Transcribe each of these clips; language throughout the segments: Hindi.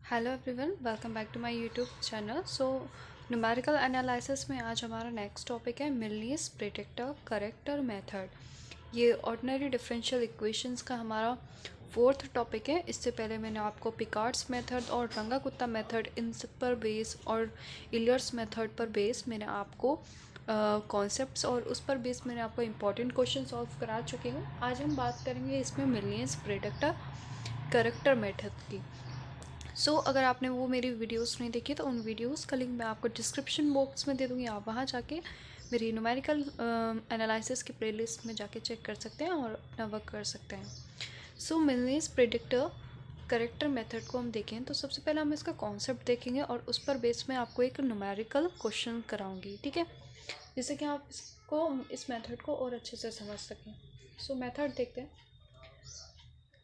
Hello everyone, welcome back to my YouTube channel. Numerical analysis में आज हमारा नेक्स्ट टॉपिक है मिलनीस प्रेडिक्टर करेक्टर मेथड। ये ऑर्डिनरी डिफरेंशियल इक्वेशंस का हमारा फोर्थ टॉपिक है। इससे पहले मैंने आपको पिकार्ड्स मेथड और रंगा कुत्ता मेथड इन सब पर बेस और इलियर्स मेथड पर बेस मैंने आपको कॉन्सेप्ट्स और उस पर बेस मैंने आपको इंपॉर्टेंट क्वेश्चन सॉल्व करा चुकी हूँ। आज हम बात करेंगे इसमें मिलनीस प्रेडिक्टर करेक्टर मेथड की। अगर आपने वो मेरी वीडियोस नहीं देखी तो उन वीडियोस का लिंक मैं आपको डिस्क्रिप्शन बॉक्स में दे दूँगी। आप वहाँ जाके मेरी न्यूमेरिकल एनालिसिस की प्लेलिस्ट में जाके चेक कर सकते हैं और अपना वर्क कर सकते हैं। मिलनीस प्रेडिक्टर करेक्टर मेथड को हम देखें तो सबसे पहले हम इसका कॉन्सेप्ट देखेंगे और उस पर बेस में आपको एक न्यूमेरिकल क्वेश्चन कराऊंगी, ठीक है, जिससे कि आप इस मेथड को और अच्छे से समझ सकें। मेथड देखते हैं।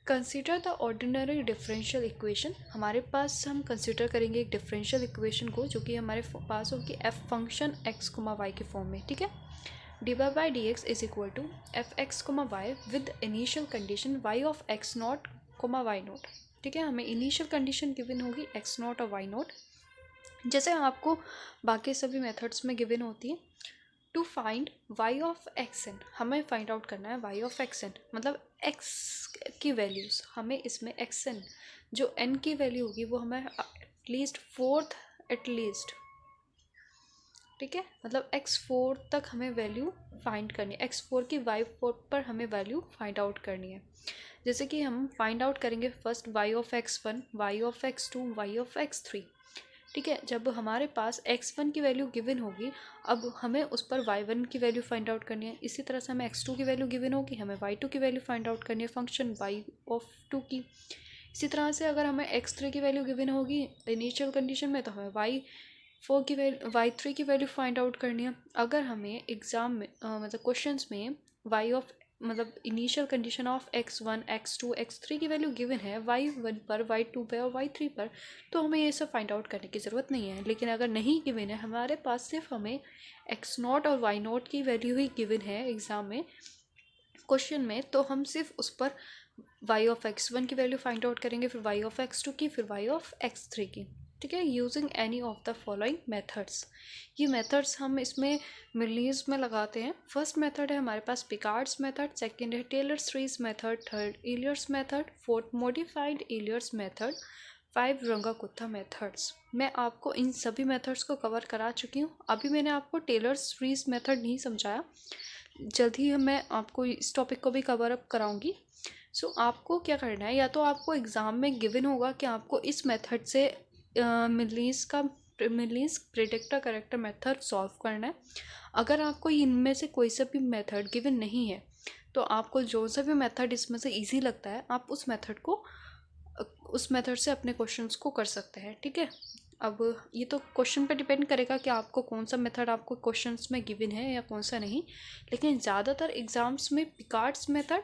Consider the ordinary differential equation. हमारे पास हम कंसीडर करेंगे एक डिफरेंशियल इक्वेशन को जो कि हमारे पास होगी f function x comma y के फॉर्म में, ठीक है। D y by d x is equal to f x comma y with initial condition y of x naught comma y naught, ठीक है। हमें इनिशियल कंडीशन गिवन होगी एक्स नॉट और वाई नॉट, जैसे आपको बाकी सभी मेथड्स में गिवन होती है। To find y of x n, हमें फाइंड आउट करना है वाई ऑफ एक्स एन, मतलब एक्स की वैल्यूज़ हमें इसमें एक्स एन जो एन की वैल्यू होगी वो हमें एटलीस्ट फोर्थ एटलीस्ट, ठीक है, मतलब एक्स फोर तक हमें वैल्यू फाइंड करनी है। एक्स फोर की वाई फोर पर हमें वैल्यू फाइंड आउट करनी है। जैसे कि हम फाइंड आउट करेंगे first y of x one, y of x two, y of x three, ठीक है। जब हमारे पास x1 की वैल्यू गिवन होगी, अब हमें उस पर y1 की वैल्यू फाइंड आउट करनी है। इसी तरह से हमें x2 की वैल्यू गिवन होगी, हमें y2 की वैल्यू फाइंड आउट करनी है फंक्शन y ऑफ 2 की। इसी तरह से अगर हमें x3 की वैल्यू गिवन होगी इनिशियल कंडीशन में, तो हमें y4 की वैल्यू y3 की वैल्यू फाइंड आउट करनी है। अगर हमें एग्ज़ाम में मतलब क्वेश्चंस में y ऑफ मतलब initial condition of x1 x2 x3 की वैल्यू गिवन है y1 पर, y2 पर और y3 पर, तो हमें ये सब फाइंड आउट करने की ज़रूरत नहीं है। लेकिन अगर नहीं गिवन है, हमारे पास सिर्फ हमें x नॉट और y नॉट की वैल्यू ही गिवन है एग्ज़ाम में क्वेश्चन में, तो हम सिर्फ उस पर y ऑफ x1 की वैल्यू फाइंड आउट करेंगे, फिर y ऑफ x2 की, फिर y ऑफ x3 की, ठीक है, using any of the following methods. ये मेथड्स हम इसमें मिलनीस में लगाते हैं। फर्स्ट मेथड है हमारे पास पिकार्ड्स मेथड, सेकंड है Taylor series method, third Euler's method, fourth modified Euler's method, 5 Runge कुत्ता मेथड्स। मैं आपको इन सभी मेथड्स को कवर करा चुकी हूँ। अभी मैंने आपको टेलर सीरीज मेथड नहीं समझाया, जल्द ही मैं आपको इस टॉपिक को भी कवर अप कराऊंगी। आपको क्या करना है, या तो आपको एग्ज़ाम में गिवन होगा कि आपको इस मेथड से Milne's predictor corrector method solve करना है। अगर आपको इनमें से कोई सा भी मेथड गिवन नहीं है, तो आपको जो सा भी मेथड इसमें से इजी लगता है आप उस मेथड से अपने क्वेश्चंस को कर सकते हैं, ठीक है। अब ये तो क्वेश्चन पे डिपेंड करेगा कि आपको कौन सा मेथड आपको क्वेश्चंस में गिवन है या कौन सा नहीं, लेकिन ज़्यादातर एग्ज़ाम्स में पिकार्ड्स मेथड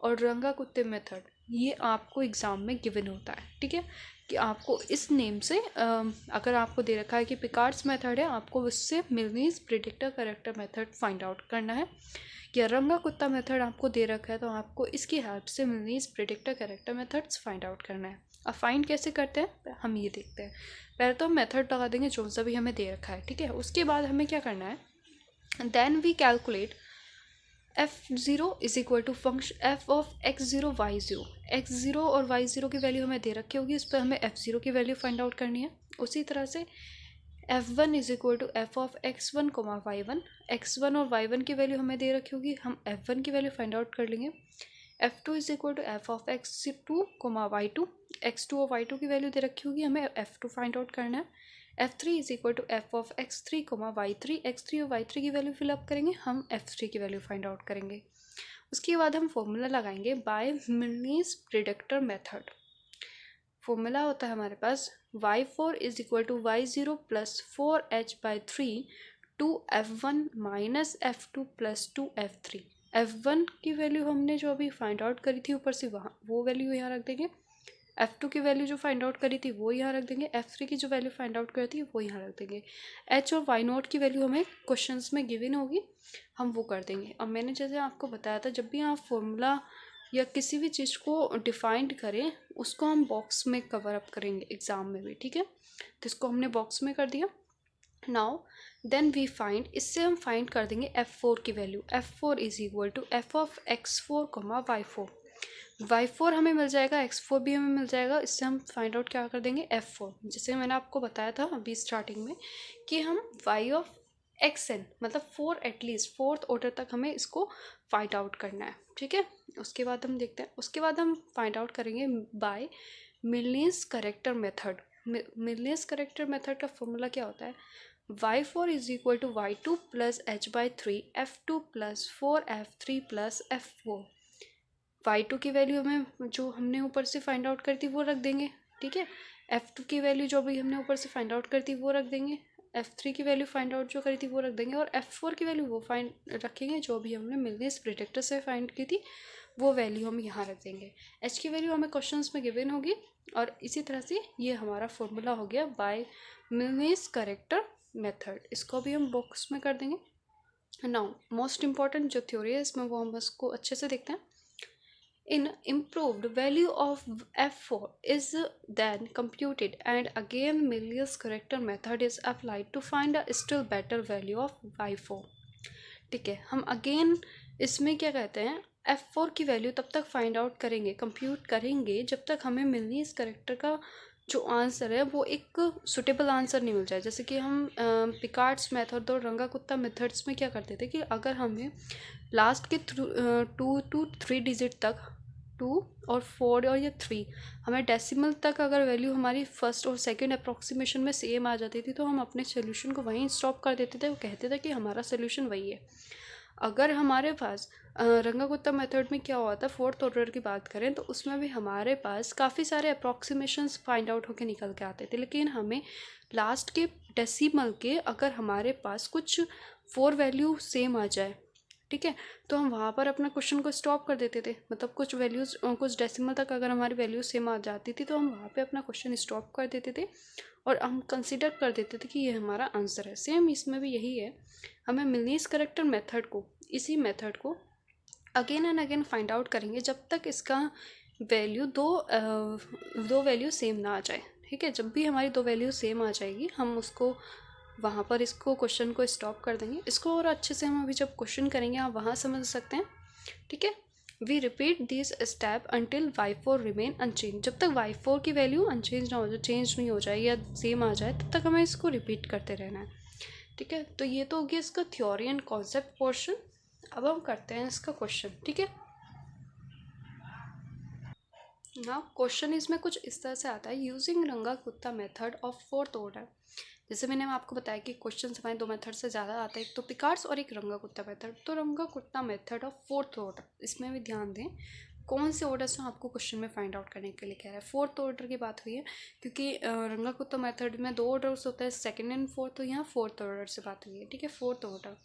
और रंगा कुत्ते मेथड ये आपको एग्ज़ाम में गिवन होता है, ठीक है, कि आपको इस नेम से अगर आपको दे रखा है कि पिकार्ड्स मेथड है, आपको उससे Milne's predictor corrector method find out करना है। या रंगा कुत्ता मेथड आपको दे रखा है तो आपको इसकी हेल्प से Milne's predictor corrector methods find out करना है। अब फाइंड कैसे करते हैं हम ये देखते हैं। पहले तो हम मेथड लगा देंगे जो सा भी हमें दे रखा है, ठीक है। उसके बाद हमें क्या करना है, then we calculate f0 is equal to function f of x0 y0। x0 और y0 की वैल्यू हमें दे रखी होगी, उस पर हमें f0 की वैल्यू फाइंड आउट करनी है। उसी तरह से f1 is equal to f of x1 comma y1। x1 और y1 की वैल्यू हमें दे रखी होगी, हम f1 की वैल्यू फाइंड आउट कर लेंगे। f2 is equal to f of x2 comma y2। x2 और y2 की वैल्यू दे रखी होगी, हमें f2 फाइंड आउट करना है। f3 is equal to f of x3 comma y3। x3 और y3 की वैल्यू फिलअप करेंगे, हम f3 की वैल्यू फाइंड आउट करेंगे। उसके बाद हम फॉर्मूला लगाएंगे by Milne's predictor method. Formula होता है हमारे पास y4 is equal to y0 plus 4h/3 two f1 minus f2 plus 2f3। f1 की वैल्यू हमने जो अभी फाइंड आउट करी थी ऊपर से, वहाँ वो वैल्यू यहाँ रख देंगे। f2 की वैल्यू जो फाइंड आउट करी थी वो यहाँ रख देंगे। f3 की जो वैल्यू फाइंड आउट करी थी वो यहाँ रख देंगे। h और y नोट की वैल्यू हमें क्वेश्चंस में गिवन होगी, हम वो कर देंगे। अब मैंने जैसे आपको बताया था, जब भी आप फॉर्मूला या किसी भी चीज़ को डिफाइंड करें उसको हम बॉक्स में कवर अप करेंगे एग्ज़ाम में भी, ठीक है। तो इसको हमने बॉक्स में कर दिया। नाउ देन वी फाइंड, इससे हम फाइंड कर देंगे f4 की value. f4 is equal to f of x4 y4। y4 हमें मिल जाएगा, x4 भी हमें मिल जाएगा। इससे हम फाइंड आउट क्या कर देंगे, f4। जैसे मैंने आपको बताया था अभी स्टार्टिंग में कि हम y ऑफ xn मतलब 4 एटलीस्ट फोर्थ ऑर्डर तक हमें इसको फाइंड आउट करना है, ठीक है। उसके बाद हम देखते हैं, उसके बाद हम फाइंड आउट करेंगे by Milne's corrector method. Milne's corrector method का फॉर्मूला क्या होता है, y4 is equal to y2 plus h/3 f2 plus 4f3 plus f4। y2 की वैल्यू हमें जो हमने ऊपर से फाइंड आउट करी थी वो रख देंगे, ठीक है। f2 की वैल्यू जो भी हमने ऊपर से फाइंड आउट करी थी वो रख देंगे, f3 की वैल्यू फाइंड आउट जो करी थी वो रख देंगे, और f4 की वैल्यू वो फाइंड रखेंगे जो भी हमने मिलनीस प्रेडिक्टर से फाइंड की थी वो वैल्यू हम यहाँ रख देंगे। h की वैल्यू हमें क्वेश्चंस में गिवन होगी, और इसी तरह से ये हमारा फॉर्मूला हो गया बाय मिलनीस करेक्टर मेथड। इसको भी हम बॉक्स में कर देंगे। नाउ मोस्ट इंपॉर्टेंट जो थ्योरी है इसमें वो हम उसको अच्छे से देखते हैं। In improved, value of f4 is then computed and again Millius corrector method is applied to find a still better value of y4, ठीक है। हम अगेन इसमें क्या कहते हैं, f4 की वैल्यू तब तक फाइंड आउट करेंगे, कंप्यूट करेंगे जब तक हमें मिलनीस करेक्टर का जो आंसर है वो एक सुटेबल आंसर नहीं मिल जाए। जैसे कि हम पिकार्ड्स मेथड और रंगा कुत्ता मेथड्स में क्या करते थे कि अगर हमें लास्ट के 2 to 3 डिजिट तक 2 और 4 और या 3 हमें डेसिमल तक अगर वैल्यू हमारी फर्स्ट और सेकंड अप्रॉक्सीमेशन में सेम आ जाती थी तो हम अपने सोल्यूशन को वहीं स्टॉप कर देते थे, वो कहते थे कि हमारा सोल्यूशन वही है। अगर हमारे पास रंगा कुत्ता मेथड में क्या हुआ था, फोर्थ ऑर्डर की बात करें तो उसमें भी हमारे पास काफ़ी सारे अप्रॉक्सीमेशंस फाइंड आउट होकर निकल के आते थे, लेकिन हमें लास्ट के डेसिमल के अगर हमारे पास कुछ 4 वैल्यू सेम आ जाए, ठीक है, तो हम वहाँ पर अपना क्वेश्चन को स्टॉप कर देते थे। मतलब कुछ वैल्यूज़ कुछ डेसिमल तक अगर हमारी वैल्यू सेम आ जाती थी तो हम वहाँ पे अपना क्वेश्चन स्टॉप कर देते थे और हम कंसिडर कर देते थे कि ये हमारा आंसर है। सेम इसमें भी यही है, हमें मिलनीस करेक्टर मेथड को, इसी मेथड को again and again find out करेंगे जब तक इसका वैल्यू दो वैल्यू सेम ना आ जाए, ठीक है। जब भी हमारी दो वैल्यू सेम आ जाएगी हम उसको वहाँ पर इसको क्वेश्चन को स्टॉप कर देंगे। इसको और अच्छे से हम अभी जब क्वेश्चन करेंगे आप वहाँ समझ सकते हैं, ठीक है। We repeat this step until y4 remain unchange. जब तक y4 की वैल्यू अनचेंज ना हो जाए, चेंज नहीं हो जाए या सेम आ जाए, तब तक हमें इसको रिपीट करते रहना है, ठीक है। तो ये तो हो गया इसका थ्योरी एंड कॉन्सेप्ट पोर्शन। अब हम करते हैं इसका क्वेश्चन, ठीक है। नाउ क्वेश्चन इसमें कुछ इस तरह से आता है, यूजिंग रंगा कुत्ता मेथड ऑफ फोर्थ ऑर्डर। जैसे मैंने आपको बताया कि क्वेश्चन हमारे दो मेथड से ज़्यादा आते हैं, एक तो पिकार्ड्स और एक रंगा कुत्ता मेथड। तो रंगा कुत्ता मेथड ऑफ फोर्थ ऑर्डर, इसमें भी ध्यान दें कौन से ऑर्डर से आपको क्वेश्चन में फाइंड आउट करने के लिए कह रहा है। फोर्थ ऑर्डर की बात हुई है क्योंकि रंगा कुत्ता मेथड में 2 ऑर्डर्स होता है, सेकेंड एंड फोर्थ, तो यहाँ फोर्थ ऑर्डर से बात हुई है, ठीक है। Fourth order,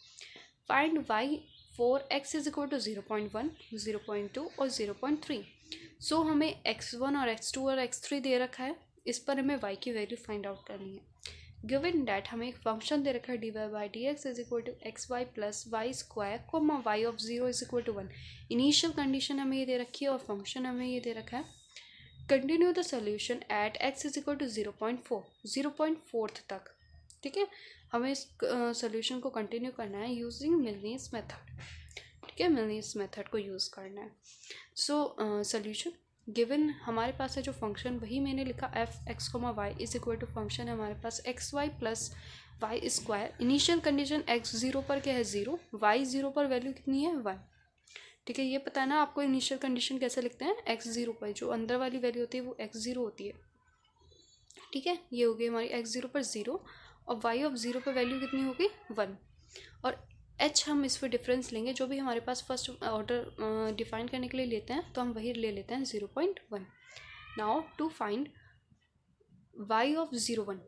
find y for x is equal to 0.1, 0.2 और 0.3। सो हमें x1 और x2 और x3 दे रखा है, इस पर हमें y की वैल्यू फाइंड आउट करनी है। गिवन डैट हमें एक फंक्शन दे रखा है dy by d x is equal to x y plus y square comma y of 0 is equal to 1। Initial condition हमें ये दे रखी है और फंक्शन हमें ये दे रखा है। Continue the solution at x is equal to 0.4, 0.4 तक, ठीक है। हमें इस सोल्यूशन को कंटिन्यू करना है यूजिंग मिलनीस मेथड, ठीक है। मिलनीस मेथड को यूज़ करना है। सो सोल्यूशन गिवन हमारे पास है जो फंक्शन, वही मैंने लिखा f x comma y is equal to function है हमारे पास x y plus y square. Initial condition x 0 पर क्या है 0, वाई 0 पर वैल्यू कितनी है 1, ठीक है। ये पता है ना आपको इनिशियल कंडीशन कैसे लिखते हैं, एक्स 0 पर जो अंदर वाली वैल्यू होती है वो एक्स 0 होती है, ठीक है। ये हो गई हमारी एक्स 0 पर 0 और वाई ऑफ 0 पर वैल्यू कितनी होगी 1, और एच हम इस पर डिफरेंस लेंगे जो भी हमारे पास फर्स्ट ऑर्डर डिफाइन करने के लिए लेते हैं तो हम वही ले लेते हैं 0.1। Now to find y of 0.1,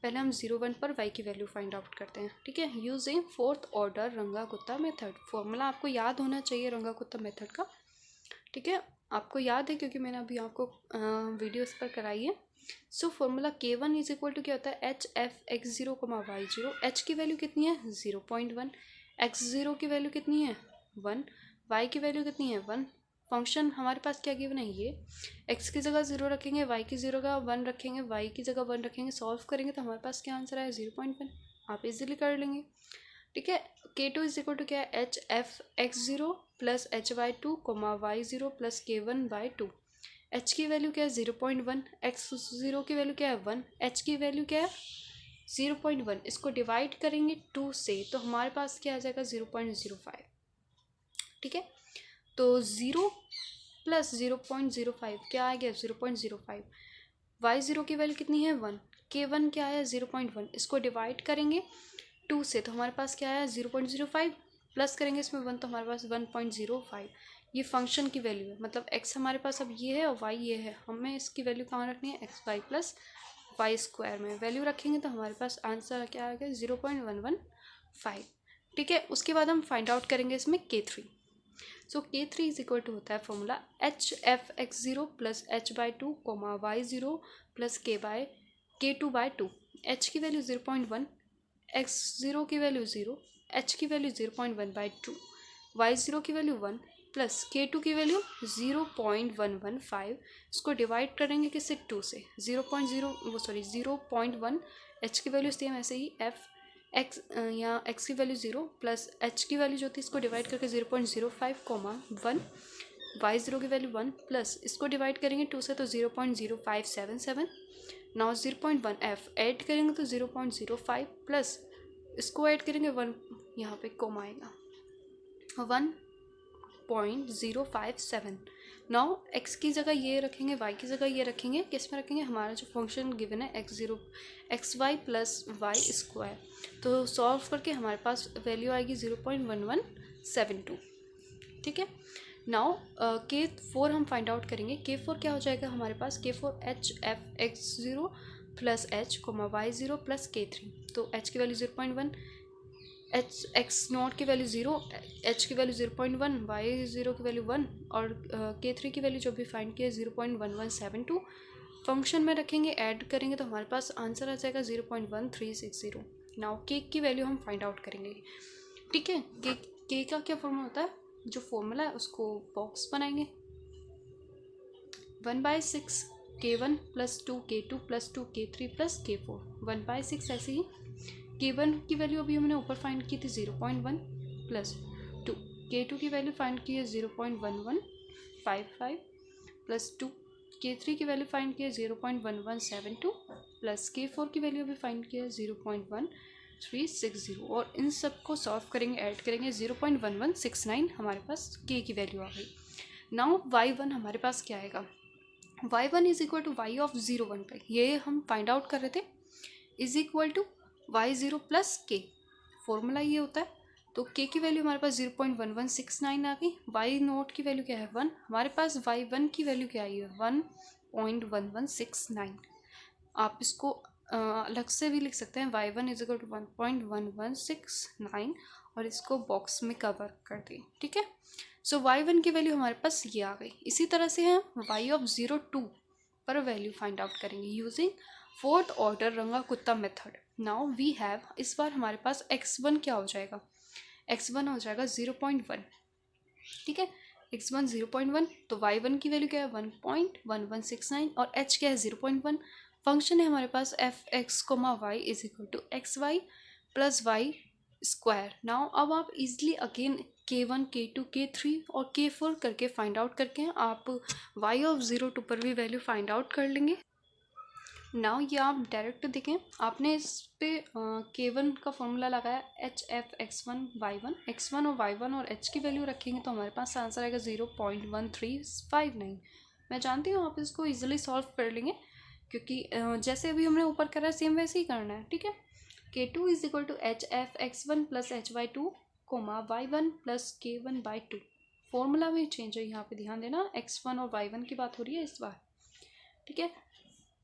पहले हम 0.1 पर y की वैल्यू फाइंड आउट करते हैं, ठीक है। यूजिंग फोर्थ ऑर्डर रंगा कुत्ता मेथड। फॉर्मूला आपको याद होना चाहिए रंगा कुत्ता मेथड का, ठीक है। आपको याद है क्योंकि मैंने अभी आपको वीडियो इस पर कराई है। So formula k1 is equal to क्या होता है H F x 0 comma y 0। H की वैल्यू कितनी है 0.1, एक्स 0 की वैल्यू कितनी है 1, वाई की वैल्यू कितनी है 1, फंक्शन हमारे पास क्या गिवन है, ये x की जगह 0 रखेंगे, y की जगह 1 रखेंगे, y की जगह 1 रखेंगे, सॉल्व करेंगे तो हमारे पास क्या आंसर आया 0.1। आप इजीली कर लेंगे। ठीक है, K2 इज इक्वल टू क्या है, H F x zero plus H Y two comma Y zero plus K1/2। h की वैल्यू क्या है 0.1, x0 की वैल्यू क्या है 1, h की वैल्यू क्या है 0.1। इसको डिवाइड करेंगे 2 से तो हमारे पास क्या आ जाएगा 0.05। ठीक है, तो 0 प्लस 0.05 क्या आ गया 0.05। y0 की वैल्यू कितनी है 1, K1 क्या है 0.1। इसको डिवाइड करेंगे 2 से तो हमारे पास क्या आया 0.05, प्लस करेंगे इसमें 1 तो हमारे पास 1.05। ये फंक्शन की वैल्यू है, मतलब x हमारे पास अब ये है और y ये है, हमें इसकी वैल्यू कहाँ रखनी है x y plus y square में वैल्यू रखेंगे तो हमारे पास आंसर क्या आ गया 0.115। ठीक है, उसके बाद हम फाइंड आउट करेंगे इसमें K3। So K3 is equal to होता है formula H F x zero plus h/2 comma y0 plus K2/2। h की वैल्यू 0.1, x0 की वैल्यू 0, h की वैल्यू 0.1/2, y0 की वैल्यू 1 प्लस K2 की वैल्यू 0.115। इसको डिवाइड करेंगे किससे 2 से 0.1, h की वैल्यू सेम ऐसे ही f x यहाँ x की वैल्यू 0 प्लस h की वैल्यू जो थी इसको डिवाइड करके 0.05 कोमा 1, y0 की वैल्यू 1 प्लस इसको डिवाइड करेंगे 2 से तो 0.0577। नाउ 0.1 f ऐड करेंगे तो 0.05 प्लस इसको ऐड करेंगे 1, यहाँ पे कोमा आएगा 1.057। नाउ x की जगह ये रखेंगे, y की जगह ये रखेंगे, किस में रखेंगे हमारा जो फंक्शन गिवन है x0 xy plus y square. तो सॉल्व करके हमारे पास वैल्यू आएगी 0.1172। ठीक है, नाउ K4 हम फाइंड आउट करेंगे। K4 क्या हो जाएगा हमारे पास, K4 h F x zero plus h comma Y zero plus K3। तो h की वैल्यू 0.1, एच एक्स नॉट की वैल्यू 0, h की वैल्यू 0.1, y0 की वैल्यू 1 और K3 की वैल्यू जो भी फाइंड किया 0.1172। फंक्शन में रखेंगे, ऐड करेंगे तो हमारे पास आंसर आ जाएगा 0.1360। नाउ के की वैल्यू हम फाइंड आउट करेंगे। ठीक है, के का क्या फॉर्मूला होता है, जो फॉर्मूला है उसको बॉक्स बनाएंगे 1/6 K1 plus 2 K2 plus 2 K3 plus K4 1/6। ऐसे ही K1 की वैल्यू अभी हमने ऊपर फाइंड की थी 0.1 प्लस 2, K2 की वैल्यू फाइंड की है 0.1155 प्लस 2, K3 की वैल्यू फाइंड की है 0.1172 प्लस K4 की वैल्यू अभी फाइंड की है 0.1360 और इन सब को सॉल्व करेंगे, ऐड करेंगे 0.1169 हमारे पास K की वैल्यू आ गई। नाउ y1 हमारे पास क्या आएगा, y1 is equal to y of 0 1 पे, ये हम फाइंड आउट कर रहे थे, is equal to y0 plus k, formula ये होता है। तो k की वैल्यू हमारे पास 0.1169 आ गई, y नोट की वैल्यू क्या है 1, हमारे पास y1 की वैल्यू क्या आई है 1.1169। आप इसको अलग से भी लिख सकते हैं, y1 इज इक्वल टू 1.1169 और इसको बॉक्स में कवर कर दें। ठीक है, सो y1 की वैल्यू हमारे पास ये आ गई। इसी तरह से हम y ऑफ 0 2 पर वैल्यू फाइंड आउट करेंगे यूजिंग फोर्थ ऑर्डर रंगा कुत्ता मेथड। नाउ वी हैव, इस बार हमारे पास x1 क्या हो जाएगा, x1 हो जाएगा 0.1। ठीक है, x1 0.1 तो y1 की वैल्यू क्या है 1.1169 और h क्या है 0.1। फंक्शन है हमारे पास f x comma y is equal to x y plus y square. Now अब आप easily again K1 K2 K3 और K4 करके फाइंड आउट करके आप y ऑफ 0 2 पर भी वैल्यू फाइंड आउट कर लेंगे। नाउ ये आप डायरेक्ट देखें, आपने इस पे K1 का फॉर्मूला लगाया एच एफ एक्स1 y1, x1 और y1 और h की वैल्यू रखेंगे तो हमारे पास आंसर आएगा 0.1359। मैं जानती हूँ आप इसको इजीली सॉल्व कर लेंगे क्योंकि जैसे अभी हमने ऊपर करा है सेम वैसे ही करना है। ठीक है, K2 is equal to h f x one plus hy2 comma y1 plus K1/2। Formula में चेंज है, यहाँ पे ध्यान देना, x1 और y1 की बात हो रही है इस बार। ठीक है,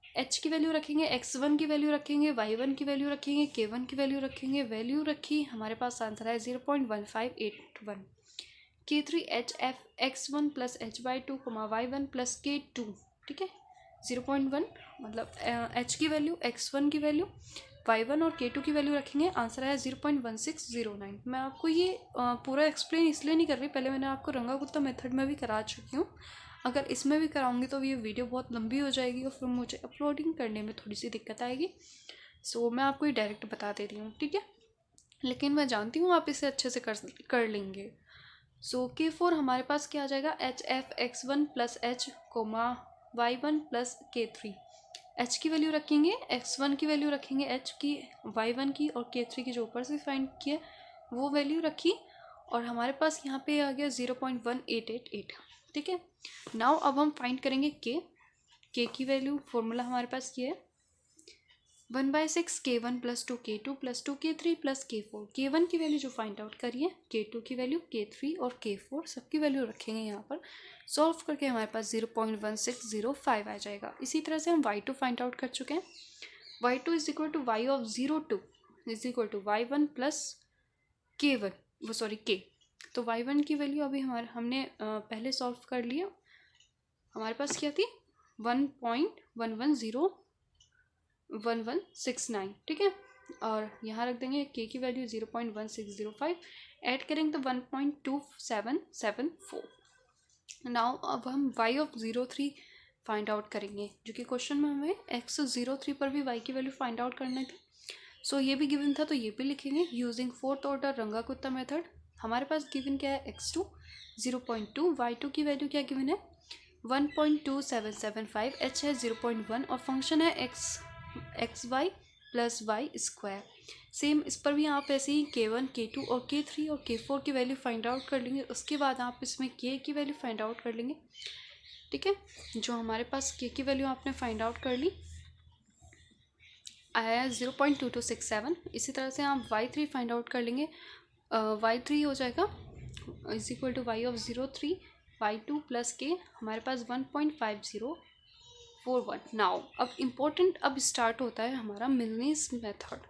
h की वैल्यू रखेंगे, x1 की वैल्यू रखेंगे, y1 की वैल्यू रखेंगे, K1 की वैल्यू रखेंगे, वैल्यू रखी, हमारे पास आंसर है 0.1581। K3 h f x1 plus h/2 comma y1 plus K2। ठीक है, 0.1 मतलब h की वैल्यू x1 की वैल्यू y1 और k2 की वैल्यू रखेंगे, आंसर आया 0.1609। मैं आपको ये पूरा एक्सप्लेन इसलिए नहीं कर रही, पहले मैंने आपको रंगाकुत्ता मेथड में भी करा चुकी हूँ। अगर इसमें भी कराऊंगी तो ये वीडियो बहुत लंबी हो जाएगी और फिर मुझे अपलोडिंग करने में थोड़ी सी दिक्कत आएगी। सो मैं आपको ये डायरेक्ट बता दे रही हूँ, ठीक है। लेकिन मैं जानती हूँ आप इसे अच्छे से कर लेंगे। सो K4 हमारे पास क्या आ जाएगा, H f x1 plus h coma y1 plus K3। h की वैल्यू रखेंगे, x1 की वैल्यू रखेंगे, h की, y1 की और K3 की जो ऊपर से फाइंड किया वो वैल्यू रखी, और हमारे पास यहाँ पे आ गया 0.1888, ठीक है। नाउ अब हम फाइंड करेंगे k की वैल्यू, फॉर्मूला हमारे पास ये है 1/6 K1 plus 2 K2 plus 2 K3 plus K4। K1 की वैल्यू जो फाइंड आउट करिए, K2 की वैल्यू, K3 और K4 सबकी वैल्यू रखेंगे यहाँ पर। सॉल्व करके हमारे पास 0.1605 आ जाएगा। इसी तरह से हम y2 फाइंड आउट कर चुके हैं। y2 is equal to y of 02 is equal to y1 plus K। तो y1 की वैल्यू अभी हमने पहले सॉल्व कर लिया। हमारे पास क्या थी 1.1169, ठीक है। और यहाँ रख देंगे k की वैल्यू 0.1605, ऐड करेंगे तो 1.2774। नाउ अब हम y ऑफ 03 फाइंड आउट करेंगे, जो कि क्वेश्चन में हमें x03 पर भी y की वैल्यू फाइंड आउट करनी थी। सो ये भी गिवन था तो ये भी लिखेंगे यूजिंग फोर्थ ऑर्डर रंगाकुत्ता मेथड। हमारे पास गिवन क्या है, x2 0.2, y2 की वैल्यू क्या गिवन है 1.2775, h है 0.1 और फंक्शन है x y plus y square. Same इस पर भी आप ऐसे ही K1, K2 और K3 और K4 की वैल्यू फाइंड आउट कर लेंगे। उसके बाद आप इसमें K की वैल्यू फाइंड आउट कर लेंगे, ठीक है। जो हमारे पास K की वैल्यू आपने फाइंड आउट कर ली, आया है 0.2267। इसी तरह से आप y3 फाइंड आउट कर लेंगे, y3 हो जाएगा is equal to y of 03 y2 plus k, हमारे पास 1.5041। नाउ अब इम्पोर्टेंट अब स्टार्ट होता है हमारा मिलनीस मेथड,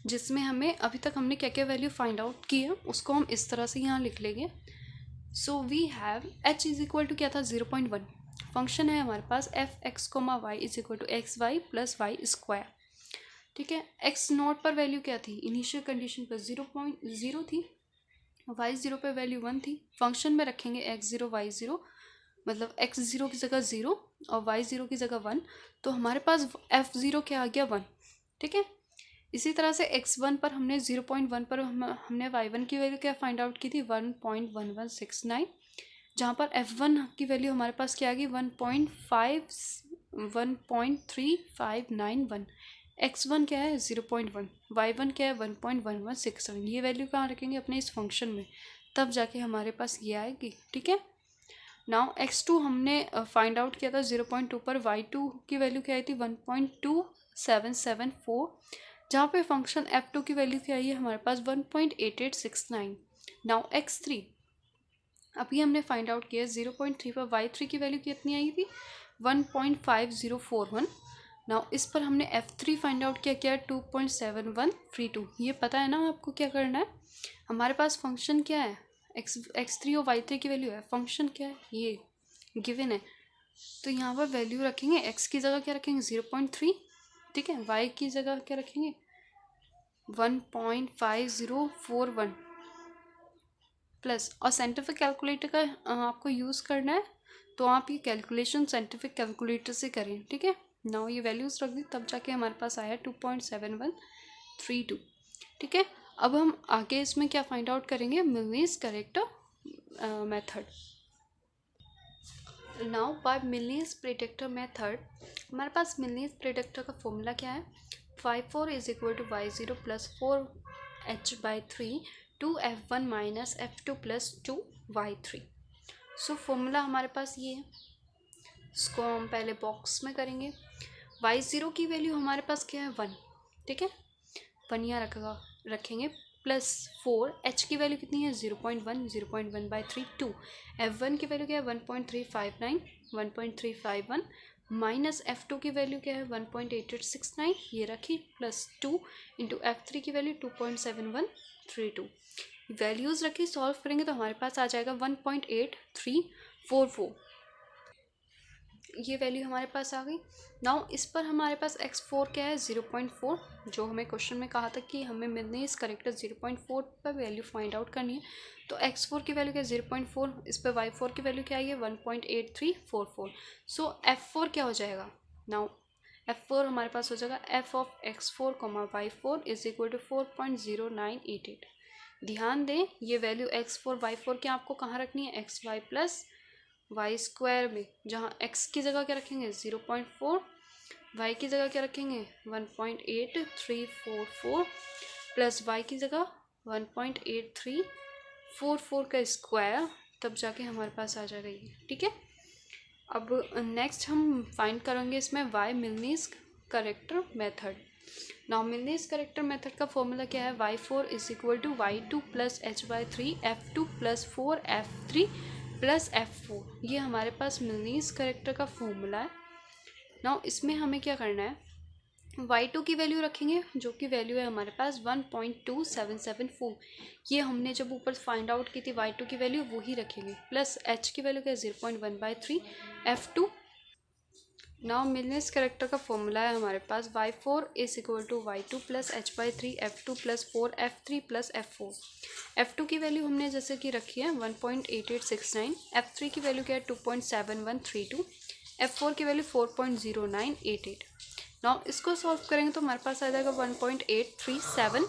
जिसमें हमें अभी तक हमने क्या क्या वैल्यू फाइंड आउट की है उसको हम इस तरह से यहाँ लिख लेंगे। So we have h is equal to क्या था 0.1, फंक्शन है हमारे पास f x comma y is equal to x y plus y square, ठीक है। एक्स नॉट पर वैल्यू क्या थी, इनिशियल कंडीशन पर 0.0 थी, y0 पे वैल्यू 1 थी। फंक्शन में रखेंगे x0 y0, मतलब x0 की जगह 0 और y0 की जगह 1, तो हमारे पास f0 क्या आ गया 1, ठीक है। इसी तरह से x1 पर हमने 0.1 पर हमने y1 की वैल्यू क्या फाइंड आउट की थी 1.1169, जहाँ पर f1 की वैल्यू हमारे पास क्या आ गई 1.3591। x1 क्या है 0.1, y1 क्या है 1.1167। ये वैल्यू कहाँ रखेंगे अपने इस फंक्शन में, तब जाके हमारे पास ये आएगी, ठीक है। नाउ x2 हमने फाइंड आउट किया था 0.2 पर, y2 की वैल्यू क्या आई थी 1.2774, जहाँ पे फंक्शन f2 की वैल्यू क्या आई है हमारे पास 1.8869। नाउ x3 अभी हमने फाइंड आउट किया 0.3 पर, y3 की वैल्यू कितनी आई थी 1.5041। नाउ इस पर हमने f3 फाइंड आउट किया क्या 2.7132। ये पता है ना आपको क्या करना है, हमारे पास फंक्शन क्या है x3 और y3 की वैल्यू है, फंक्शन क्या है ये गिवन है, तो यहाँ पर वैल्यू रखेंगे x की जगह क्या रखेंगे 0.3, ठीक है। y की जगह क्या रखेंगे 1.5041 प्लस, और साइंटिफिक कैलकुलेटर का आपको यूज़ करना है, तो आप ये कैलकुलेशन साइंटिफिक कैलकुलेटर से करें, ठीक है। नाउ ये वैल्यूज़ रख दी, तब जाके हमारे पास आया 2.7132, ठीक है। अब हम आगे इसमें क्या फाइंड आउट करेंगे, Milne's corrector method. Now by Milne's predictor method हमारे पास मिलनीस प्रेडिक्टर का फॉर्मूला क्या है 54 is equal to y0 plus 4h/3 2f1 minus f2 plus 2y3। So formula हमारे पास ये है, इसको हम पहले बॉक्स में करेंगे। y0 की वैल्यू हमारे पास क्या है 1, ठीक है, 1 यहाँ रखेंगे प्लस 4, h की वैल्यू कितनी है 0.1, 0.1/3 2, f1 की वैल्यू क्या है 1.359, 1.351 माइनस f2 की वैल्यू क्या है 1.8869, ये रखी प्लस 2 इंटू f3 की वैल्यू 2.7132। वैल्यूज़ रखी, सॉल्व करेंगे तो हमारे पास आ जाएगा 1.8344। ये वैल्यू हमारे पास आ गई। नाउ इस पर हमारे पास x4 क्या है 0.4, जो हमें क्वेश्चन में कहा था कि हमें मिलनी है इस करेक्टर 0.4 पर वैल्यू फाइंड आउट करनी है। तो x4 की वैल्यू क्या है 0.4, इस पर y4 की वैल्यू क्या आई है 1.8344। सो f4 क्या हो जाएगा, नाउ f4 हमारे पास हो जाएगा f of x4, y4 is equal to 4.0988। ध्यान दें ये वैल्यू x4 y4 की आपको कहाँ रखनी है, x y plus y square में, जहाँ x की जगह क्या रखेंगे 0.4, y की जगह क्या रखेंगे 1.8344 प्लस y की जगह 1.8344 का स्क्वायर, तब जाके हमारे पास आ जाएगा ये। ठीक है, अब नेक्स्ट हम फाइंड करेंगे इसमें y Milne's corrector method. Now Milne's corrector method का फॉर्मूला क्या है, y4 is equal to y2 plus h/3 f2 plus 4f3 plus f4। ये हमारे पास मिलनीस करेक्टर का फॉर्मूला है। नाउ इसमें हमें क्या करना है, y2 की वैल्यू रखेंगे जो कि वैल्यू है हमारे पास 1.2774। ये हमने जब ऊपर फाइंड आउट की थी y2 की वैल्यू वही रखेंगे, प्लस h की वैल्यू क्या है 0.1/3 f2। नाउ मिलनेस करेक्टर का फॉर्मूला है हमारे पास y4 is equal to y2 plus h/3 f2 plus 4f3 plus f4। f2 की वैल्यू हमने जैसे कि रखी है 1.8869, f3 की वैल्यू क्या है 2.7132, f4 की वैल्यू 4.0988। नाउ इसको सॉल्व करेंगे तो हमारे पास आ जाएगा 1.837।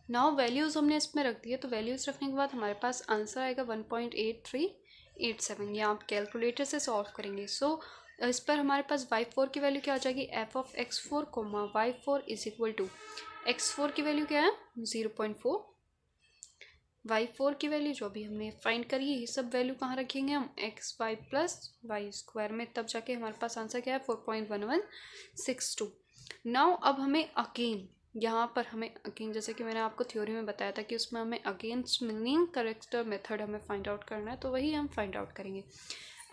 नाउ वैल्यूज़ हमने इसमें रख दी है, तो वैल्यूज़ रखने के बाद हमारे पास आंसर आएगा 1.8387। ये आप कैलकुलेटर से सॉल्व करेंगे। सो इस पर हमारे पास y4 की वैल्यू क्या हो जाएगी, f of x4 y4 is equal to x4 की वैल्यू क्या है 0.4, y4 की वैल्यू जो भी हमने फाइंड करी है, ये सब वैल्यू कहाँ रखेंगे हम x y plus y square में, तब जाके हमारे पास आंसर क्या है 4.1162। नाउ अब हमें अगेन यहाँ पर हमें अगेन, जैसे कि मैंने आपको थ्योरी में बताया था कि उसमें हमें अगेन मिलनिंग करेक्टर मेथड हमें फाइंड आउट करना है, तो वही हम फाइंड आउट करेंगे।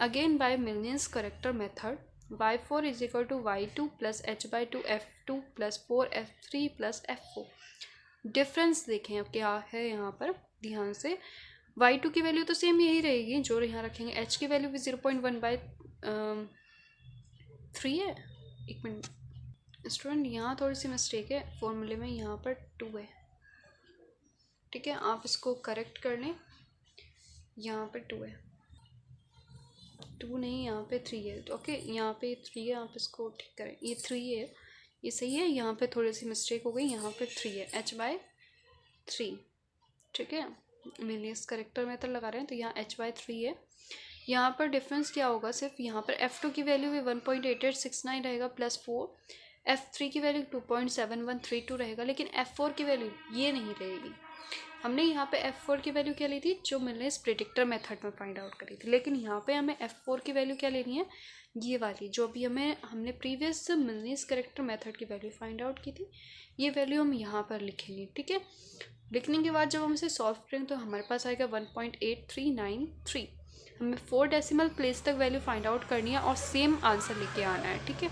Again by Milne's corrector method y4 is equal to y2 plus h/2 f2 plus 4f3 plus f4। Difference देखें अब क्या है यहाँ पर ध्यान से, y2 की वैल्यू तो सेम यही रहेगी जो यहाँ रखेंगे, h की वैल्यू भी 0.1/3 है। एक मिनट स्टूडेंट, यहाँ थोड़ी सी मिस्टेक है फॉर्मूले में, यहाँ पर 2 है। ठीक है, आप इसको करेक्ट कर लें, यहाँ पे 2 है, 2 नहीं यहाँ पे 3 है। ओके, यहाँ पे 3 है, आप इसको ठीक करें, ये 3 है, ये सही है। यहाँ पे थोड़ी सी मिस्टेक हो गई, यहाँ पे 3 है, h/3। ठीक है, मिलियस करेक्टर मेथड लगा रहे हैं तो यहाँ h/3 है। यहाँ पर डिफरेंस क्या होगा, सिर्फ यहाँ पर f2 की वैल्यू भी 1.8869 रहेगा प्लस 4, f3 की वैल्यू 2.7132 रहेगा, लेकिन f4 की वैल्यू ये नहीं रहेगी। हमने यहाँ पे f4 की वैल्यू क्या ली थी, जो मिलनेस प्रेडिक्टर मेथड में फाइंड आउट करी थी, लेकिन यहाँ पे हमें f4 की वैल्यू क्या लेनी है, ये वाली जो अभी हमने प्रीवियस मिलनेस करेक्टर मेथड की वैल्यू फाइंड आउट की थी, ये वैल्यू हम यहाँ पर लिखेंगे। ठीक है, लिखने के बाद जब हम इसे सॉल्व करेंगे तो हमारे पास आएगा 1.8393। हमें 4 डेसिमल प्लेस तक वैल्यू फाइंड आउट करनी है और सेम आंसर लेके आना है। ठीक है,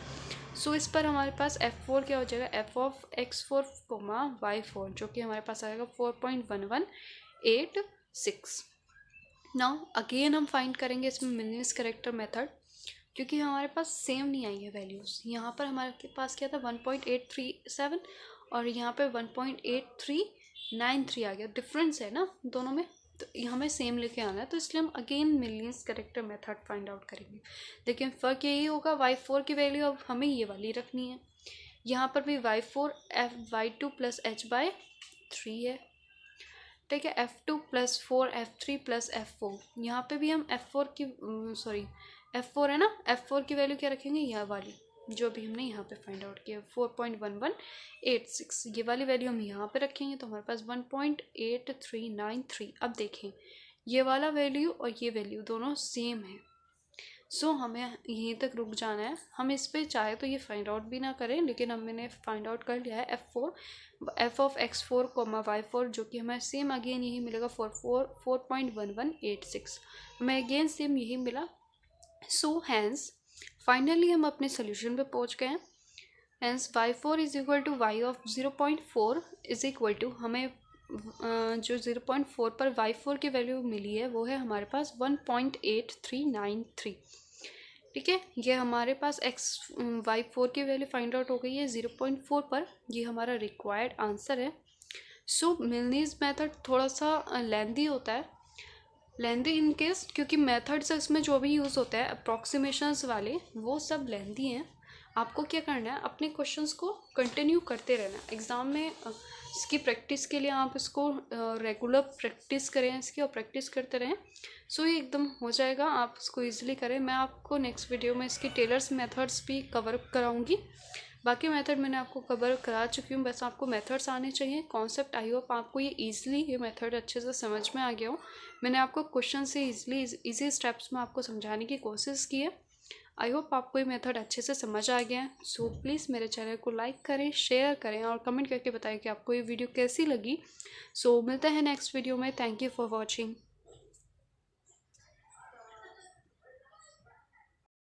सो इस पर हमारे पास f4 क्या हो जाएगा, f ऑफ x4 y4, जो कि हमारे पास आएगा 4.1186। नाउ अगेन हम फाइंड करेंगे इसमें मिलनेस करेक्टर मेथड, क्योंकि हमारे पास सेम नहीं आई है वैल्यूज़। यहाँ पर हमारे पास क्या था 1.837 और यहाँ पे 1.8393 आ गया, डिफरेंस है ना दोनों में, तो हमें सेम लेके आना है, तो इसलिए हम again Milne's corrector method find out करेंगे। लेकिन फ़र्क यही होगा, y4 की वैल्यू अब हमें ये वाली रखनी है। यहाँ पर भी y4 y2 प्लस h/3 है। ठीक है, f2 plus 4f3 plus f4। यहाँ पे भी हम f4 की f4 है ना, f4 की वैल्यू क्या रखेंगे, यह वाली जो भी हमने यहाँ पे फाइंड आउट किया 4.1186, ये वाली वैल्यू हम यहाँ पे रखेंगे तो हमारे पास 1.8393। अब देखें ये वाला वैल्यू और ये वैल्यू दोनों सेम है, सो हमें यहीं तक रुक जाना है। हम इस पे चाहे तो ये फाइंड आउट भी ना करें, लेकिन हमने फाइंड आउट कर लिया है f ऑफ x4 y4, जो कि हमें सेम अगेन यही मिलेगा 4.1186, हमें अगेन सेम यही मिला। सो हैंस फाइनली हम अपने सोल्यूशन पे पहुंच गए हैं। Hence y4 is equal to y of 0.4 is equal to, हमें जो 0.4 पर y4 की वैल्यू मिली है वो है हमारे पास 1.8393। ठीक है, ये हमारे पास y4 की वैल्यू फाइंड आउट हो गई है 0.4 पर। ये हमारा रिक्वायर्ड आंसर है। सो मिलनीज मेथड थोड़ा सा लेंदी होता है, लेंदी इन केस क्योंकि मेथड्स इसमें जो भी यूज़ होता है अप्रॉक्सीमेशंस वाले वो सब लेंदी हैं। आपको क्या करना है, अपने क्वेश्चंस को कंटिन्यू करते रहना है। एग्ज़ाम में इसकी प्रैक्टिस के लिए आप इसको रेगुलर प्रैक्टिस करें इसकी, और प्रैक्टिस करते रहें। सो ये एकदम हो जाएगा, आप इसको ईजिली करें। मैं आपको नेक्स्ट वीडियो में इसकी टेलर्स मेथड्स भी कवर कराऊंगी। बाकी मेथड मैंने आपको कवर करा चुकी हूँ, बस आपको मेथड्स आने चाहिए। कॉन्सेप्ट आई होप आपको ये ईजिली ये मेथड अच्छे से समझ में आ गया हो। मैंने आपको क्वेश्चन से ईजी स्टेप्स में आपको समझाने की कोशिश की है। आई होप आपको ये मेथड अच्छे से समझ आ गया है। सो प्लीज़ मेरे चैनल को लाइक करें, शेयर करें और कमेंट करके बताएं कि आपको ये वीडियो कैसी लगी। सो मिलते हैं नेक्स्ट वीडियो में। Thank you for watching.